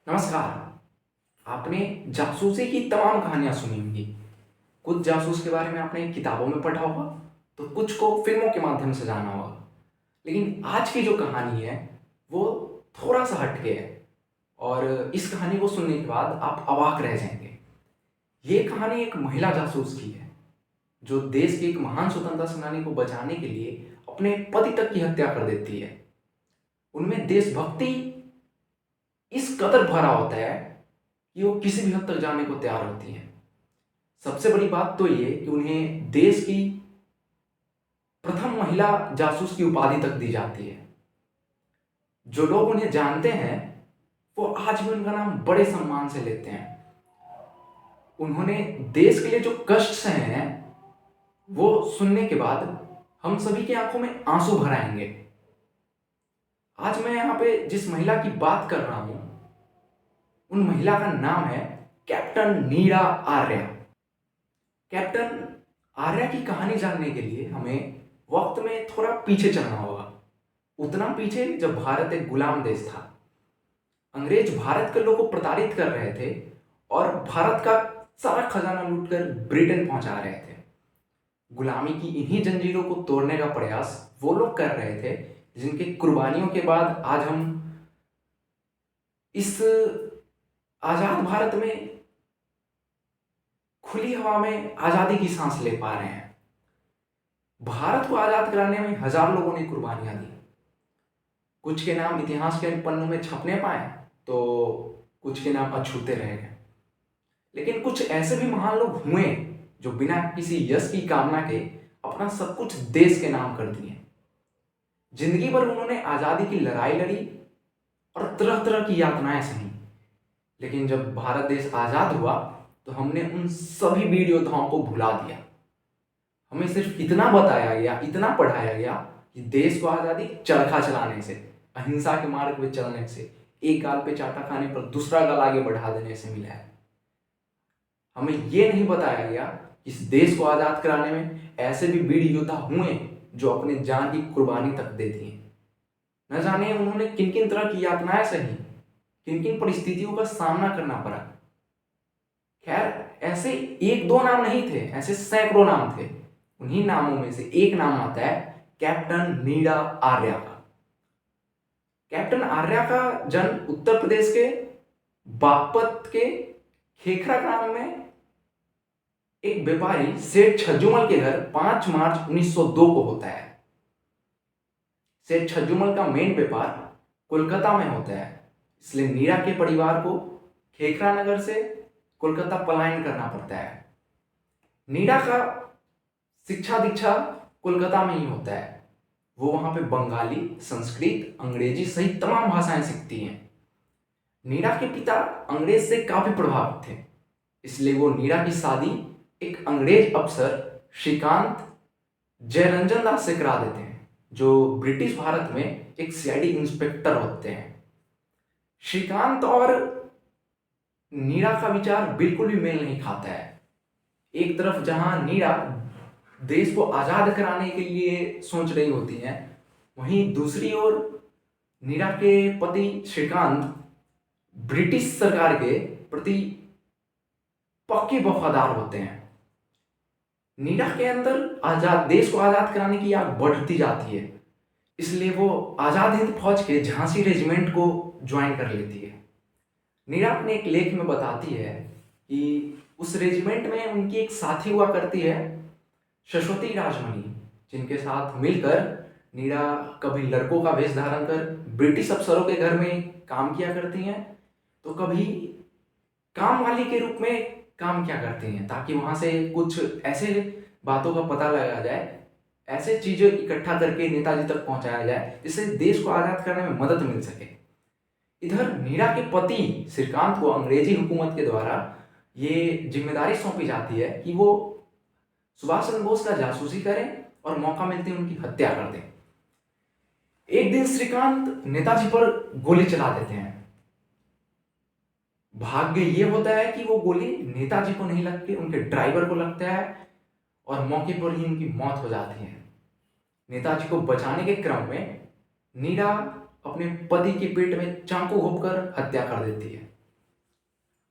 नमस्कार। आपने जासूसी की तमाम कहानियां सुनी होंगी। कुछ जासूस के बारे में आपने किताबों में पढ़ा होगा, तो कुछ को फिल्मों के माध्यम से जाना होगा। लेकिन आज की जो कहानी है वो थोड़ा सा हटके है, और इस कहानी को सुनने के बाद आप अवाक रह जाएंगे। ये कहानी एक महिला जासूस की है जो देश के एक महान स्वतंत्रता सेनानी को बचाने के लिए अपने पति तक की हत्या कर देती है। उनमें देशभक्ति इस कदर भरा होता है कि वो किसी भी हद तक जाने को तैयार होती हैं। सबसे बड़ी बात तो ये कि उन्हें देश की प्रथम महिला जासूस की उपाधि तक दी जाती है। जो लोग उन्हें जानते हैं वो आज भी उनका नाम बड़े सम्मान से लेते हैं। उन्होंने देश के लिए जो कष्ट सहे हैं वो सुनने के बाद हम सभी की आंखों में आंसू भर आएंगे। आज मैं यहाँ पे जिस महिला की बात कर रहा हूं उन महिला का नाम है कैप्टन नीरा आर्या। कैप्टन आर्या की कहानी जानने के लिए हमें वक्त में थोड़ा पीछे चलना होगा। उतना पीछे जब भारत एक गुलाम देश था। अंग्रेज भारत के लोगों को प्रताड़ित कर रहे थे और भारत का सारा खजाना लूटकर ब्रिटेन पहुंचा रहे थे। गुलामी की इन्हीं जंजीरों को तोड़ने का प्रयास वो लोग कर रहे थे जिनके कुर्बानियों के बाद आज हम इस आजाद भारत में खुली हवा में आजादी की सांस ले पा रहे हैं। भारत को आजाद कराने में हजार लोगों ने कुर्बानियां दी। कुछ के नाम इतिहास के पन्नों में छपने पाए तो कुछ के नाम अछूते रह गए। लेकिन कुछ ऐसे भी महान लोग हुए जो बिना किसी यश की कामना के अपना सब कुछ देश के नाम कर दिए। जिंदगी भर उन्होंने आजादी की लड़ाई लड़ी और तरह तरह की यातनाएं सही। लेकिन जब भारत देश आजाद हुआ तो हमने उन सभी वीर योद्धाओं को भुला दिया। हमें सिर्फ इतना बताया गया, इतना पढ़ाया गया कि देश को आजादी चरखा चलाने से, अहिंसा के मार्ग पे चलने से, एक गाल पे चाटा खाने पर दूसरा गाल आगे बढ़ा देने से मिला है। हमें यह नहीं बताया गया कि इस देश को आजाद कराने में ऐसे भी वीर योद्धा हुए जो अपने जान की कुर्बानी तक दे दिए। न जाने उन्होंने किन किन तरह की यातनाएं सही, किन किन परिस्थितियों का सामना करना पड़ा। खैर, ऐसे एक दो नाम नहीं थे, ऐसे सैकड़ों नाम थे। उन्हीं नामों में से एक नाम आता है कैप्टन नीरा आर्या का। कैप्टन आर्या का जन्म उत्तर प्रदेश के बागपत के खेखरा ग्राम में एक व्यापारी सेठ छज्जूमल के घर 5 मार्च 1902 को होता है। सेठ छज्जूमल का मेन व्यापार कोलकाता में होता है, इसलिए नीरा के परिवार को खेखरा नगर से कोलकाता पलायन करना पड़ता है। नीरा का शिक्षा दीक्षा कोलकाता में ही होता है। वो वहां पे बंगाली, संस्कृत, अंग्रेजी सहित तमाम भाषाएं सीखती हैं। नीरा के पिता अंग्रेज से काफी प्रभावित थे, इसलिए वो नीरा की शादी एक अंग्रेज अफसर श्रीकांत जयरंजन दास से करा देते हैं, जो ब्रिटिश भारत में एक सीआईडी इंस्पेक्टर होते हैं। श्रीकांत और नीरा का विचार बिल्कुल भी मेल नहीं खाता है। एक तरफ जहां नीरा देश को आजाद कराने के लिए सोच रही होती हैं, वहीं दूसरी ओर नीरा के पति श्रीकांत ब्रिटिश सरकार के प्रति पक्के वफादार होते हैं। नीरा के अंदर आजाद देश को आजाद कराने की आग बढ़ती जाती है, इसलिए वो आजाद हिंद फौज के झांसी रेजिमेंट को ज्वाइन कर लेती है। नीरा अपने एक लेख में बताती है कि उस रेजिमेंट में उनकी एक साथी हुआ करती है, शश्वती राजमणि, जिनके साथ मिलकर नीरा कभी लड़कों का वेश धारण कर ब्रिटिश अफसरों के घर में काम किया करती हैं, तो कभी काम वाली के रूप में काम किया करती हैं, ताकि वहां से कुछ ऐसे बातों का पता लगाया जाए, ऐसे चीजें इकट्ठा करके नेताजी तक पहुंचाया जाए जिससे देश को आजाद करने में मदद मिल सके। इधर नीरा के पति श्रीकांत को अंग्रेजी हुकूमत के द्वारा ये जिम्मेदारी सौंपी जाती है कि वो सुभाष चंद्र बोस का जासूसी करें और मौका मिलते ही उनकी हत्या कर दें। एक दिन श्रीकांत नेताजी पर गोली चला देते हैं। भाग्य ये होता है कि वो गोली नेताजी को नहीं लगती, उनके ड्राइवर को लगता है और मौके पर ही उनकी मौत हो जाती है। नेताजी को बचाने के क्रम में नीरा अपने पति की पेट में चाकू घोंपकर हत्या कर देती है।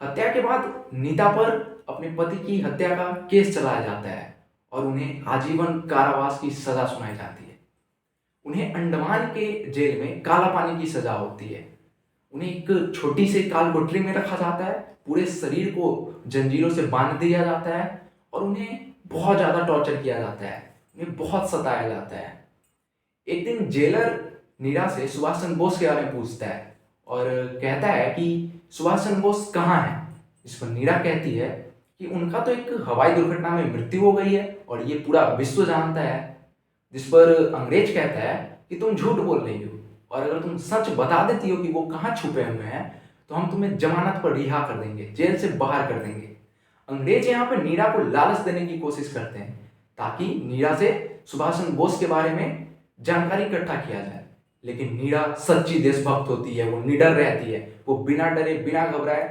हत्या के बाद नीता पर अपने पति की हत्या का केस चलाया जाता है और उन्हें आजीवन कारावास की सजा सुनाई जाती है। उन्हें अंडमान के जेल में काला पानी की सजा होती है। उन्हें एक छोटी सी काल कोठरी में रखा जाता है, पूरे शरीर को जंजीरों से बांध दिया जाता है और उन्हें बहुत ज़्यादा टॉर्चर किया जाता है, उन्हें बहुत सताया जाता है। एक दिन जेलर नीरा से सुभाष चंद्र बोस के बारे में पूछता है और कहता है कि सुभाष चंद्र बोस कहाँ हैं। इस पर नीरा कहती है कि उनका तो एक हवाई दुर्घटना में मृत्यु हो गई है और ये पूरा विश्व जानता है। जिस पर अंग्रेज कहता है कि तुम झूठ बोल रही हो और अगर तुम सच बता देती हो कि वो कहाँ छुपे हुए हैं तो हम तुम्हें जमानत पर रिहा कर देंगे, जेल से बाहर कर देंगे। अंग्रेज यहाँ पर नीरा को लालच देने की कोशिश करते हैं ताकि नीरा से सुभाष चंद्र बोस के बारे में जानकारी इकट्ठा किया जाए। लेकिन नीरा सच्ची देशभक्त होती है, वो निडर रहती है, वो बिना डरे बिना घबराए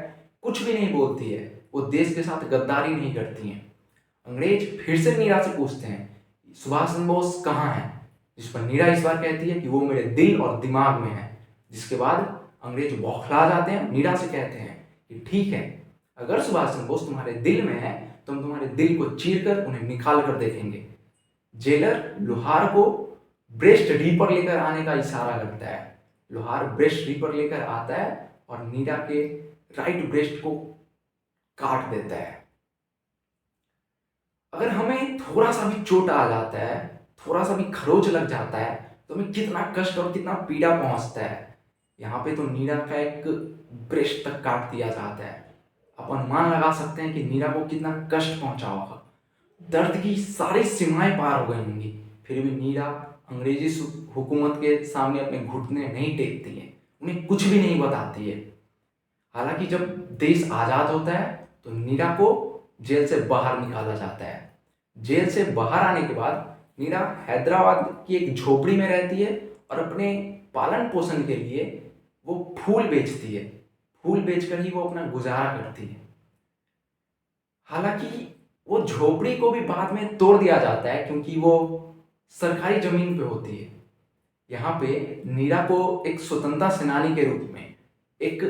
कुछ भी नहीं बोलती है, वो देश के साथ गद्दारी नहीं करती हैं। अंग्रेज फिर से नीरा से पूछते हैं सुभाष चंद्र बोस कहाँ हैं, जिस पर नीरा इस बार कहती है कि वो मेरे दिल और दिमाग में है। जिसके बाद अंग्रेज बौखला जाते हैं, नीरा से कहते हैं कि ठीक है, अगर सुभाष चंद्र बोस तुम्हारे दिल में है तो हम तुम्हारे दिल को चीर कर उन्हें निकाल कर देखेंगे। जेलर लोहार को ब्रेस्ट रीपर लेकर आने का इशारा करता है। लोहार ब्रेस्ट रीपर लेकर आता है और नीरा के राइट ब्रेस्ट को काट देता है। अगर हमें थोड़ा सा भी चोट आ जाता है, थोड़ा सा भी खरोच लग जाता है तो हमें कितना कष्ट और कितना पीड़ा पहुंचता है। यहाँ पे तो नीरा का एक ब्रेस्ट तक काट दिया जाता है। आप अनुमान लगा सकते हैं कि नीरा को कितना कष्ट पहुंचा होगा। दर्द की सारी सीमाएं पार हो गई होंगी, फिर भी नीरा अंग्रेजी हुकूमत के सामने अपने घुटने नहीं टेकती है, उन्हें कुछ भी नहीं बताती है। हालांकि जब देश आज़ाद होता है तो नीरा को जेल से बाहर निकाला जाता है। जेल से बाहर आने के बाद नीरा हैदराबाद की एक झोपड़ी में रहती है और अपने पालन पोषण के लिए वो फूल बेचती है। फूल बेचकर ही वो अपना गुजारा करती है। हालांकि वो झोपड़ी को भी बाद में तोड़ दिया जाता है क्योंकि वो सरकारी जमीन पे होती है। यहाँ पे नीरा को एक स्वतंत्रता सेनानी के रूप में, एक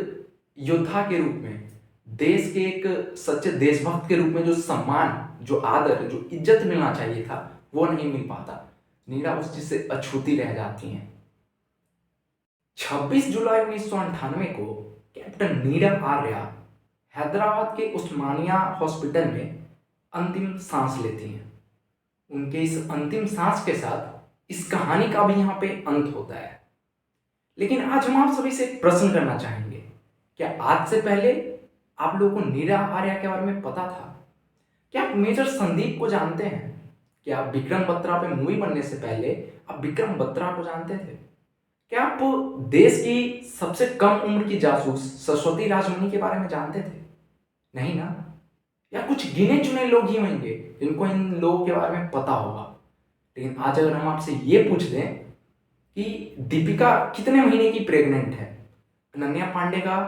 योद्धा के रूप में, देश के एक सच्चे देशभक्त के रूप में जो सम्मान, जो आदर, जो इज्जत मिलना चाहिए था वो नहीं मिल पाता। नीरा उस चीज से अछूती रह जाती हैं। 26 जुलाई 1998 को कैप्टन नीरा आर्या हैदराबाद के उस्मानिया हॉस्पिटल में अंतिम सांस लेती हैं। उनके इस अंतिम सांस के साथ इस कहानी का भी यहाँ पे अंत होता है। लेकिन आज हम आप सभी से एक प्रश्न करना चाहेंगे, क्या आज से पहले आप लोगों को नीरा आर्या के बारे में पता था? क्या आप मेजर संदीप को जानते हैं? क्या आप विक्रम बत्रा पे मूवी बनने से पहले आप विक्रम बत्रा को जानते थे? क्या आप देश की सबसे कम उम्र की जासूस सरस्वती राजमणि के बारे में जानते थे? नहीं ना? या कुछ गिने चुने लोग ही होंगे जिनको इन लोगों के बारे में पता होगा। लेकिन आज अगर हम आपसे ये पूछ दें कि दीपिका कितने महीने की प्रेग्नेंट है, अनन्या पांडे का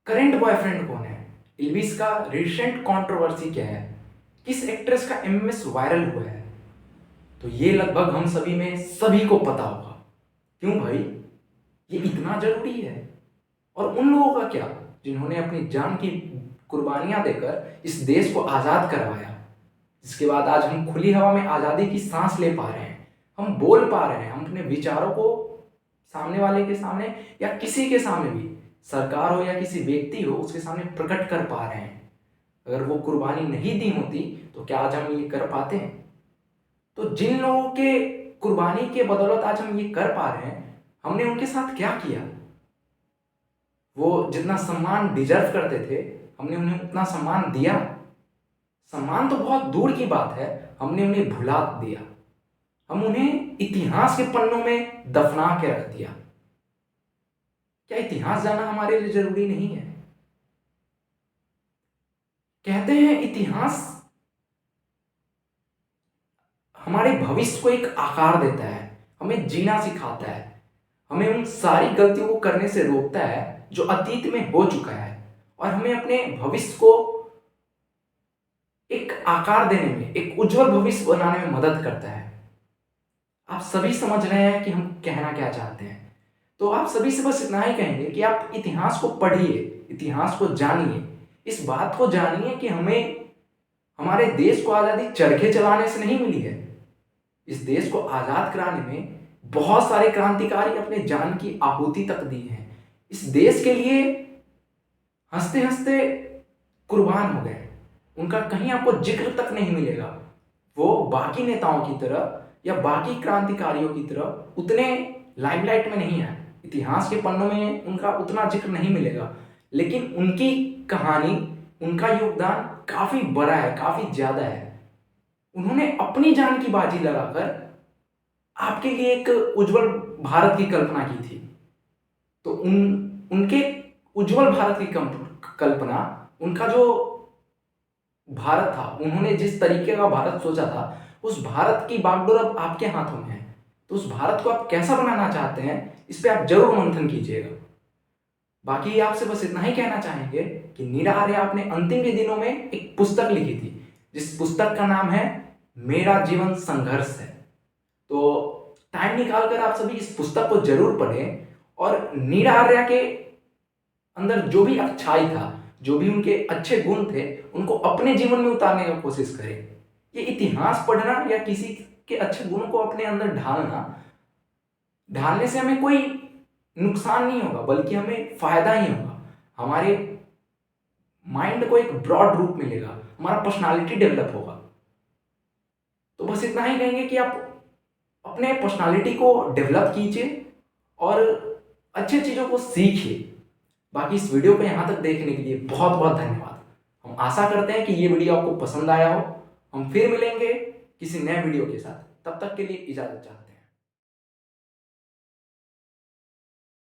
करंट बॉयफ्रेंड कौन है, इल्विस का रिसेंट कंट्रोवर्सी क्या है, किस एक्ट्रेस का एमएमएस वायरल हुआ है, तो ये लगभग हम सभी में सभी को पता होगा। क्यों भाई, ये इतना जरूरी है? और उन लोगों का क्या जिन्होंने अपनी जान की कुर्बानियां देकर इस देश को आज़ाद करवाया, जिसके बाद आज हम खुली हवा में आज़ादी की सांस ले पा रहे हैं, हम बोल पा रहे हैं, हम अपने विचारों को सामने वाले के सामने या किसी के सामने भी, सरकार हो या किसी व्यक्ति हो, उसके सामने प्रकट कर पा रहे हैं। अगर वो कुर्बानी नहीं दी होती तो क्या आज हम ये कर पाते हैं? तो जिन लोगों के कुर्बानी के बदौलत आज हम ये कर पा रहे हैं, हमने उनके साथ क्या किया? वो जितना सम्मान डिजर्व करते थे हमने उन्हें उतना सम्मान दिया? सम्मान तो बहुत दूर की बात है, हमने उन्हें भुला दिया। हम उन्हें इतिहास के पन्नों में दफना के रख दिया। क्या इतिहास जाना हमारे लिए जरूरी नहीं है? कहते हैं इतिहास हमारे भविष्य को एक आकार देता है, हमें जीना सिखाता है, हमें उन सारी गलतियों को करने से रोकता है जो अतीत में हो चुका है, और हमें अपने भविष्य को एक आकार देने में, एक उज्जवल भविष्य बनाने में मदद करता है। आप सभी समझ रहे हैं कि हम कहना क्या चाहते हैं। तो आप सभी से बस इतना ही कहेंगे कि आप इतिहास को पढ़िए, इतिहास को जानिए, इस बात को जानिए कि हमें हमारे देश को आज़ादी चरखे चलाने से नहीं मिली है। इस देश को आज़ाद कराने में बहुत सारे क्रांतिकारी अपने जान की आहुति तक दी है। इस देश के लिए हंसते हंसते कुर्बान हो गए, उनका कहीं आपको जिक्र तक नहीं मिलेगा। वो बाकी नेताओं की तरह या बाकी क्रांतिकारियों की तरह उतने लाइमलाइट में नहीं है, इतिहास के पन्नों में उनका उतना जिक्र नहीं मिलेगा, लेकिन उनकी कहानी, उनका योगदान काफी बड़ा है, काफी ज्यादा है। उन्होंने अपनी जान की बाजी लगाकर आपके लिए एक उज्जवल भारत की कल्पना की थी। तो उनके उज्जवल भारत की कल्पना, उनका जो भारत था, उन्होंने जिस तरीके का भारत सोचा था, उस भारत की बागडोर अब आपके हाथों में है। तो उस भारत को आप कैसा बनाना चाहते हैं, इस पे आप जरूर मंथन कीजिएगा। बाकी आपसे बस इतना ही कहना चाहेंगे कि नीरा आर्या अपने अंतिम के दिनों में एक पुस्तक लिखी थी, जिस पुस्तक का नाम है मेरा जीवन संघर्ष है। तो टाइम निकालकर आप सभी इस पुस्तक को जरूर पढ़ें और नीरा आर्या के अंदर जो भी अच्छाई था, जो भी उनके अच्छे गुण थे, उनको अपने जीवन में उतारने की कोशिश करें। ये इतिहास पढ़ना या किसी के अच्छे गुणों को अपने अंदर ढालने से हमें कोई नुकसान नहीं होगा, बल्कि हमें फायदा ही होगा। हमारे माइंड को एक ब्रॉड रूप मिलेगा, हमारा पर्सनालिटी डेवलप होगा। तो बस इतना ही कहेंगे कि आप अपने पर्सनालिटी को डेवलप कीजिए और अच्छी चीज़ों को सीखिए। बाकी इस वीडियो को यहाँ तक देखने के लिए बहुत बहुत धन्यवाद। हम आशा करते हैं कि ये वीडियो आपको पसंद आया हो। हम फिर मिलेंगे किसी नए वीडियो के साथ, तब तक के लिए इजाज़त चाहते हैं।